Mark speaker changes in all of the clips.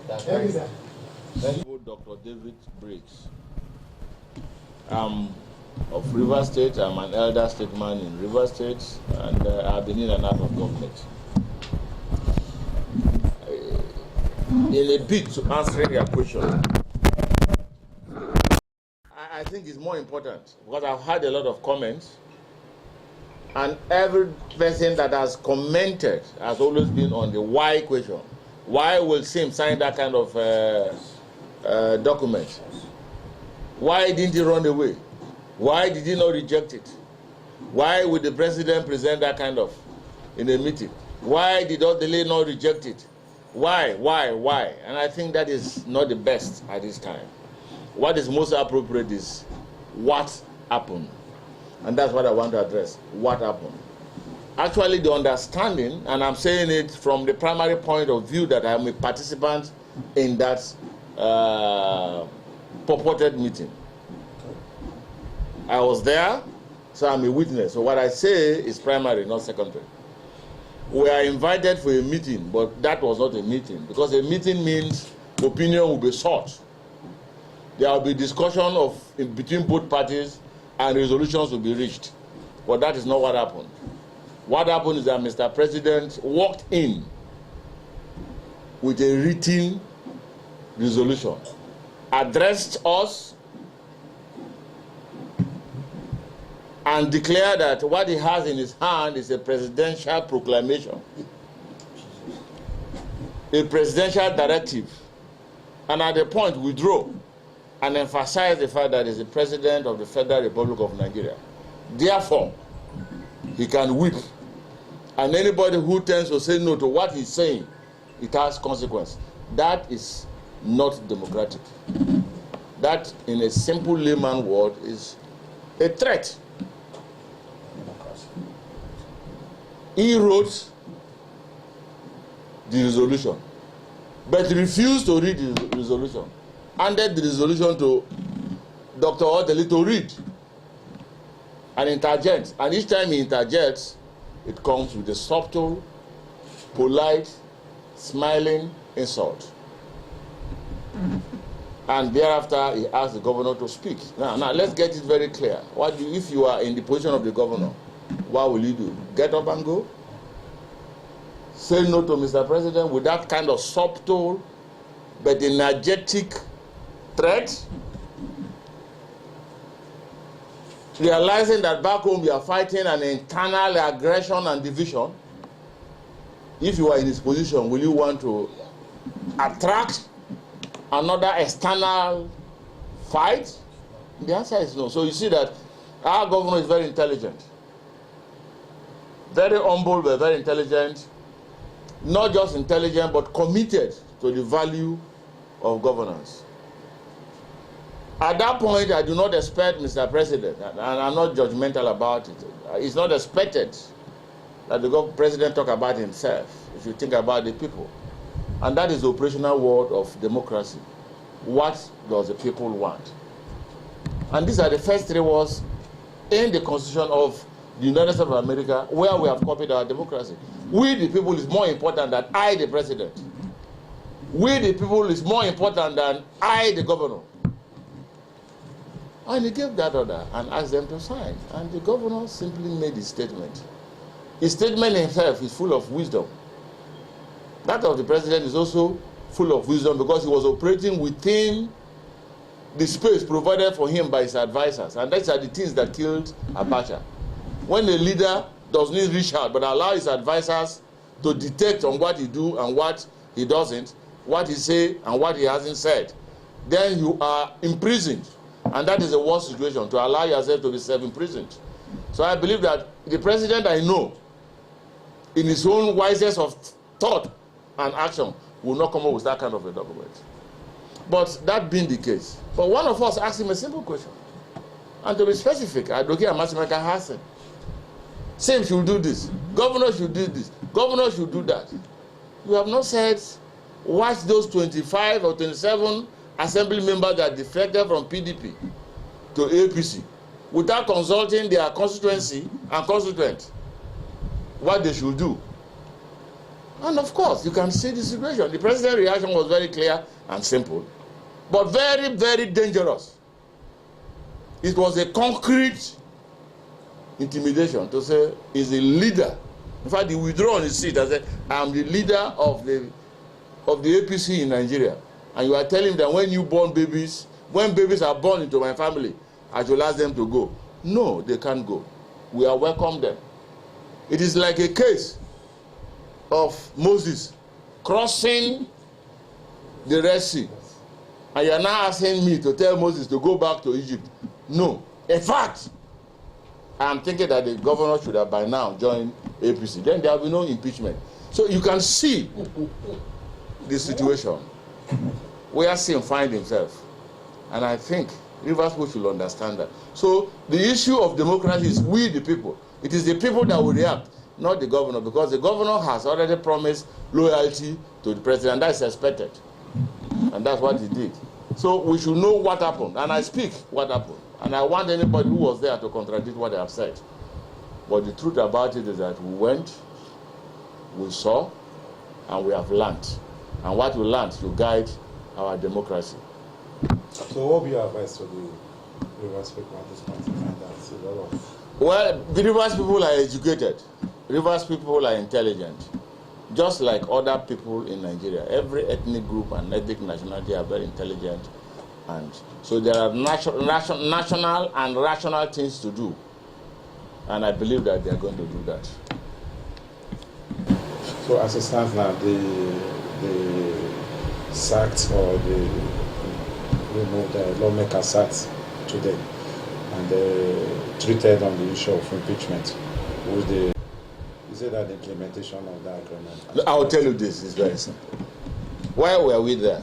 Speaker 1: Thank you, sir.
Speaker 2: Dr. David Briggs. I'm of River State. I'm an elder statesman in River State, and I've been in and out of government. In a bit to answering your question, I think it's more important because I've had a lot of comments, and every person that has commented has always been on the why question. Why will SIM sign that kind of document? Why didn't he run away? Why did he not reject it? Why would the president present that kind of in a meeting? Why did Odili not reject it? Why? And I think that is not the best at this time. What is most appropriate is what happened. And that's what I want to address. What happened? Actually, the understanding, and I'm saying it from the primary point of view that I'm a participant in that purported meeting. I was there, so I'm a witness. So what I say is primary, not secondary. We are invited for a meeting, but that was not a meeting, because a meeting means opinion will be sought. There will be discussion between both parties, and resolutions will be reached. But that is not what happened. What happened is that Mr. President walked in with a written resolution, addressed us, and declared that what he has in his hand is a presidential proclamation, a presidential directive, and at the point withdraw and emphasize the fact that he is the President of the Federal Republic of Nigeria. Therefore, he can whip, and anybody who tends to say no to what he's saying, it has consequence. That is not democratic. That, in a simple layman word, is a threat. He wrote the resolution, but refused to read the resolution. Handed the resolution to Dr. Odili to read and interject. And each time he interjects, it comes with a subtle, polite, smiling insult. And thereafter, he asked the governor to speak. Now let's get it very clear. If you are in the position of the governor, what will you do? Get up and go? Say no to Mr. President with that kind of subtle but energetic threat? Realizing that back home you are fighting an internal aggression and division. If you are in this position, will you want to attract another external fight? The answer is no. So you see that our governor is very intelligent, very humble but very intelligent, not just intelligent but committed to the value of governance. At that point, I do not expect, Mr. President, and I'm not judgmental about it, it's not expected that the president talk about himself if you think about the people. And that is the operational word of democracy. What does the people want? And these are the first three words in the Constitution of the United States of America, where we have copied our democracy. We the people is more important than I, the president. We the people is more important than I, the governor. And he gave that order and asked them to sign. And the governor simply made his statement. His statement himself is full of wisdom. That of the president is also full of wisdom because he was operating within the space provided for him by his advisors. And those are the things that killed Abacha. When a leader does not reach out but allow his advisors to detect on what he do and what he doesn't, what he say and what he hasn't said, then you are imprisoned. And that is the worst situation, to allow yourself to be self-imprisoned. So I believe that the president I know, in his own wisest of thought and action, will not come up with that kind of a document. But that being the case, but one of us asked him a simple question. And to be specific, Advocate Amasimaka Hassan, SIM should do this, governor should do this, governor should do that. You have not said, watch those 25 or 27 assembly members that defected from PDP to APC without consulting their constituency and constituent what they should do. And of course, you can see the situation. The president's reaction was very clear and simple, but very, very dangerous. It was a concrete intimidation to say he's a leader. In fact, he withdrew on his seat and said, I am the leader of the APC in Nigeria. And you are telling them when babies are born into my family, I should ask them to go. No, they can't go. We are welcome them. It is like a case of Moses crossing the Red Sea. And you are now asking me to tell Moses to go back to Egypt. No. In fact, I am thinking that the governor should have by now joined APC. Then there will be no impeachment. So you can see the situation where Sim finds himself. And I think Rivers people should understand that. So the issue of democracy is we the people. It is the people that will react, not the governor, because the governor has already promised loyalty to the president. That's expected. And that's what he did. So we should know what happened. And I speak what happened. And I want anybody who was there to contradict what I have said. But the truth about it is that we went, we saw, and we have learned. And what we learned should guide our democracy.
Speaker 1: So what would be your advice to the Rivers people at this point in time? That's a lot of...
Speaker 2: Well, the Rivers people are educated. Rivers people are intelligent. Just like other people in Nigeria, every ethnic group and ethnic nationality are very intelligent. And so there are national and rational things to do. And I believe that they are going to do that.
Speaker 1: So as it stands now, the sacked or the removed lawmaker sacked today and treated on the issue of impeachment. Is it that the implementation of that agreement?
Speaker 2: I will tell you this, it's very simple. Why were we there?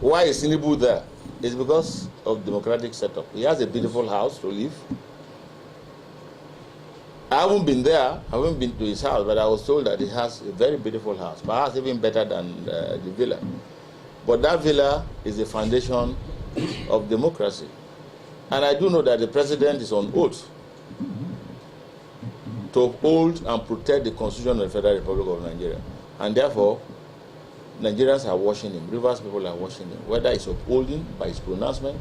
Speaker 2: Why is Tinubu there? It's because of democratic setup. He has a beautiful house to live. I haven't been there, I haven't been to his house, but I was told that he has a very beautiful house, perhaps even better than the villa. But that villa is the foundation of democracy. And I do know that the president is on oath to uphold and protect the Constitution of the Federal Republic of Nigeria. And therefore, Nigerians are watching him, Rivers people are watching him, whether it's upholding by his pronouncement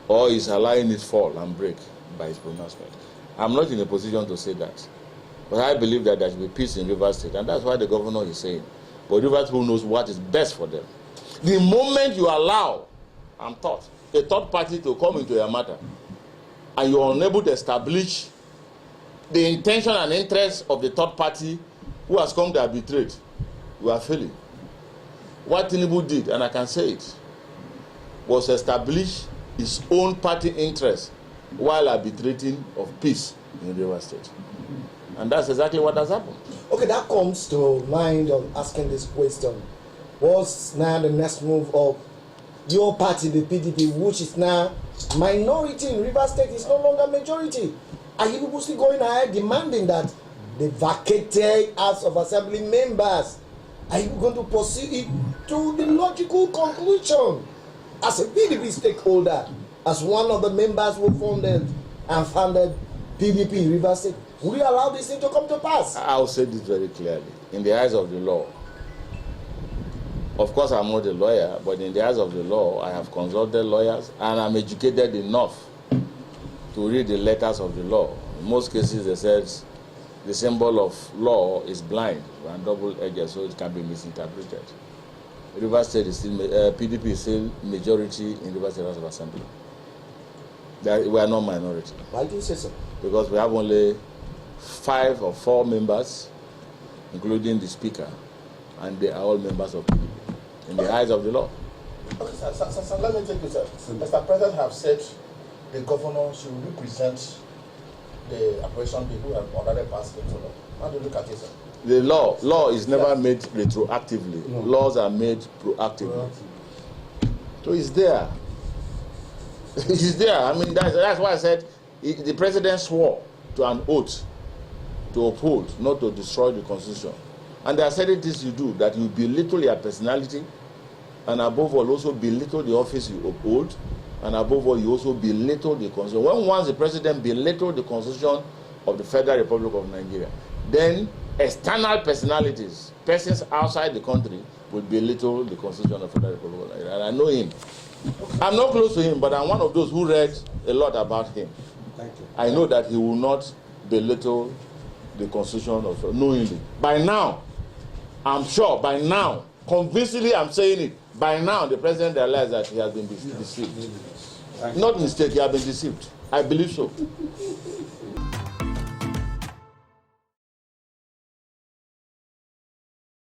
Speaker 2: or is allowing it fall and break by his pronouncement. I'm not in a position to say that. But I believe that there should be peace in Rivers State, and that's what the governor is saying. But Rivers people knows what is best for them. The moment you allow, a third party to come into your matter, and you are unable to establish the intention and interest of the third party who has come to arbitrate, you are failing. What Tinubu did, and I can say it, was establish his own party interest while arbitrating of peace in Rivers State. And that's exactly what has happened.
Speaker 3: Okay, that comes to mind on asking this question. What's now the next move of your party, the PDP, which is now minority in Rivers State, is no longer majority? Are you people still going ahead demanding that the vacated House of Assembly members, are you going to pursue it to the logical conclusion? As a PDP stakeholder, as one of the members who founded and founded PDP in Rivers State, will you allow this thing to come to pass?
Speaker 2: I will say this very clearly. In the eyes of the law, of course I'm not a lawyer, but in the eyes of the law, I have consulted lawyers and I'm educated enough to read the letters of the law. In most cases, they said the symbol of law is blind and double-edged, so it can be misinterpreted. Rivers State is still, PDP is still majority in Rivers State House of Assembly. We are not minority.
Speaker 3: Why do you say so?
Speaker 2: Because we have only 5 or 4 members, including the Speaker, and they are all members of PDP, in the eyes of the law.
Speaker 4: Okay, sir, let me take this. Mr. President have said the governor should represent the opposition people who have already passed into law. How do you look at it, sir?
Speaker 2: The law is never made retroactively. No. Laws are made proactively. So it's there. It's there. I mean, that's why I said the president swore to an oath to uphold, not to destroy the Constitution. And there are certain things you do that you belittle your personality, and above all, also belittle the office you uphold, and above all, you also belittle the Constitution. When once the president belittle the Constitution of the Federal Republic of Nigeria, then external personalities, persons outside the country, would belittle the Constitution of the Federal Republic of Nigeria. And I know him. I'm not close to him, but I'm one of those who read a lot about him.
Speaker 1: Thank you.
Speaker 2: I know that he will not belittle the Constitution of knowingly. By now, I'm sure, by now, convincingly I'm saying it, by now the president realized that he has been deceived. Not mistake, he has been deceived. I believe so.